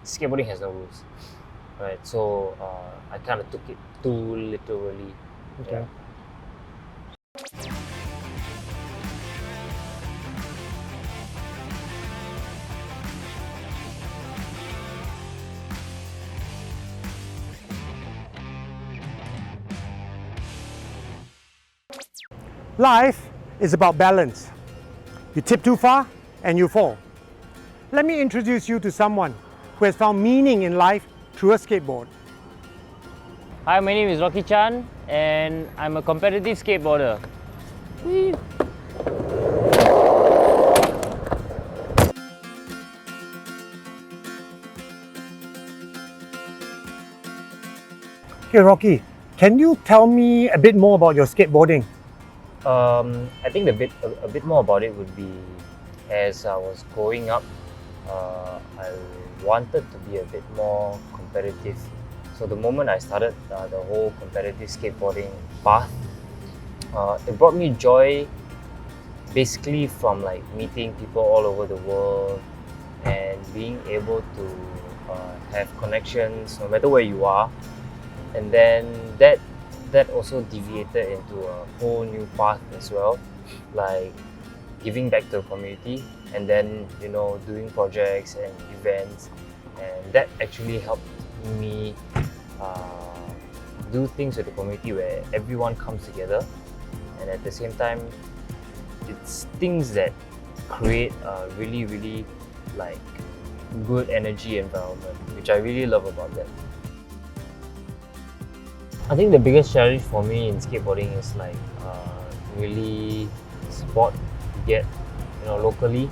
skateboarding has no rules, right? So I kind of took it too literally. Okay. Life is about balance. You tip too far and you fall. Let me introduce you to someone who has found meaning in life through a skateboard. Hi, my name is Chann, and I'm a competitive skateboarder. Okay, Rocky, can you tell me a bit more about your skateboarding? I think a bit more about it would be, as I was growing up, I wanted to be a bit more competitive. So the moment I started the whole competitive skateboarding path, it brought me joy, basically from like meeting people all over the world and being able to have connections no matter where you are, and then that also deviated into a whole new path as well, like giving back to the community, and then doing projects and events, and that actually helped me do things with the community where everyone comes together, and at the same time it's things that create a really like good energy environment, which I really love about that. I think the biggest challenge for me in skateboarding is like really support you get locally.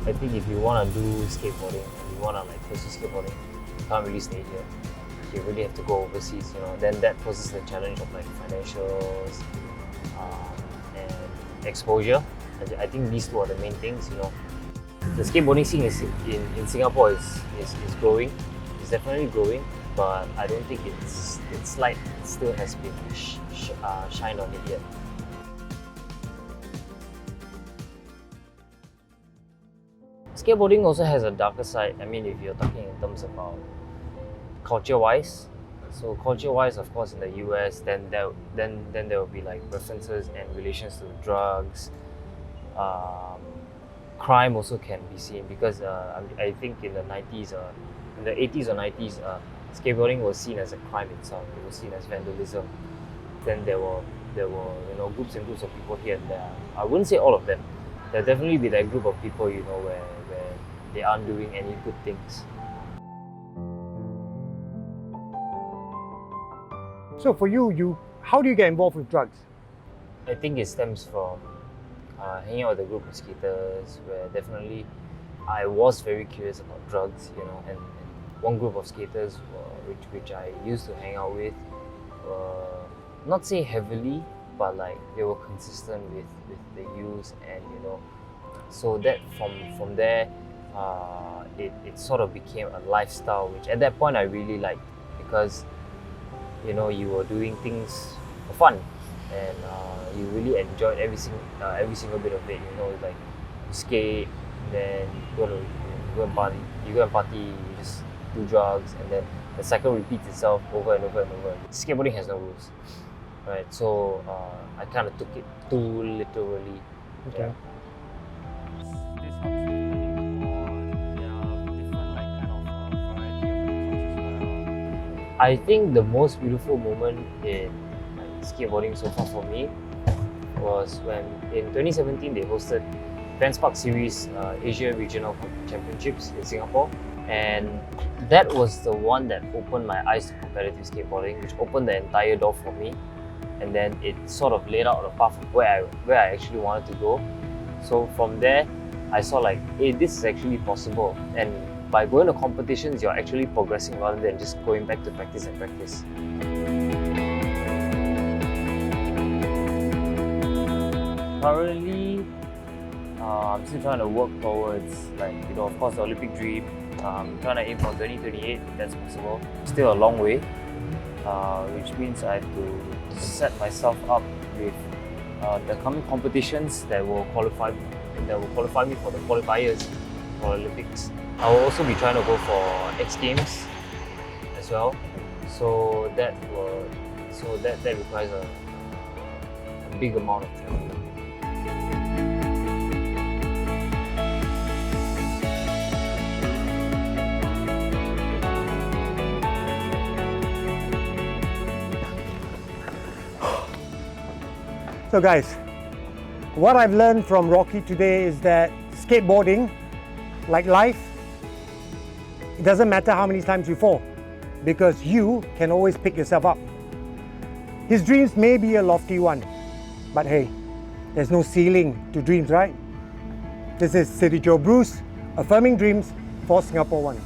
I think if you want to do skateboarding and you want to like pursue skateboarding, you can't really stay here. You really have to go overseas, then that poses the challenge of like financials and exposure. I think these two are the main things. The skateboarding scene in Singapore is growing. It's definitely growing, but I don't think its light still has been shined on it yet. Skateboarding also has a darker side. I mean, if you're talking in terms about culture-wise, so culture-wise, of course, in the US, then there will be like references and relations to drugs. Crime also can be seen because I think in the 90s, in the 80s or 90s, skateboarding was seen as a crime itself. It was seen as vandalism. Then there were groups and groups of people here and there. I wouldn't say all of them. There'll definitely be that group of people where they aren't doing any good things. So for you, how do you get involved with drugs? I think it stems from hanging out with a group of skaters, where definitely I was very curious about drugs, and one group of skaters which I used to hang out with, not say heavily, but like they were consistent with the use, and so that from there it sort of became a lifestyle, which at that point I really liked, because you were doing things for fun, and you really enjoyed every single bit of it. Like you skate, then you go and party, you just do drugs, and then the cycle repeats itself over and over and over. Skateboarding has no rules, right? So I kind of took it too literally. Okay. I think the most beautiful moment in skateboarding so far for me was when in 2017 they hosted Vans Park Series Asia Regional Championships in Singapore, and that was the one that opened my eyes to competitive skateboarding, which opened the entire door for me, and then it sort of laid out a path of where I actually wanted to go. So from there I saw like, hey, this is actually possible, and by going to competitions you're actually progressing rather than just going back to practice and practice. Currently, I'm still trying to work towards, like, of course, the Olympic dream. I'm trying to aim for 2028, if that's possible. Still a long way, which means I have to set myself up with the coming competitions that will qualify me for the qualifiers for Olympics. I will also be trying to go for X Games as well. So that requires a big amount of travel. So guys, what I've learned from Rocky today is that skateboarding, like life, it doesn't matter how many times you fall, because you can always pick yourself up. His dreams may be a lofty one, but hey, there's no ceiling to dreams, right? This is City Joe Bruce, affirming dreams for Singapore One.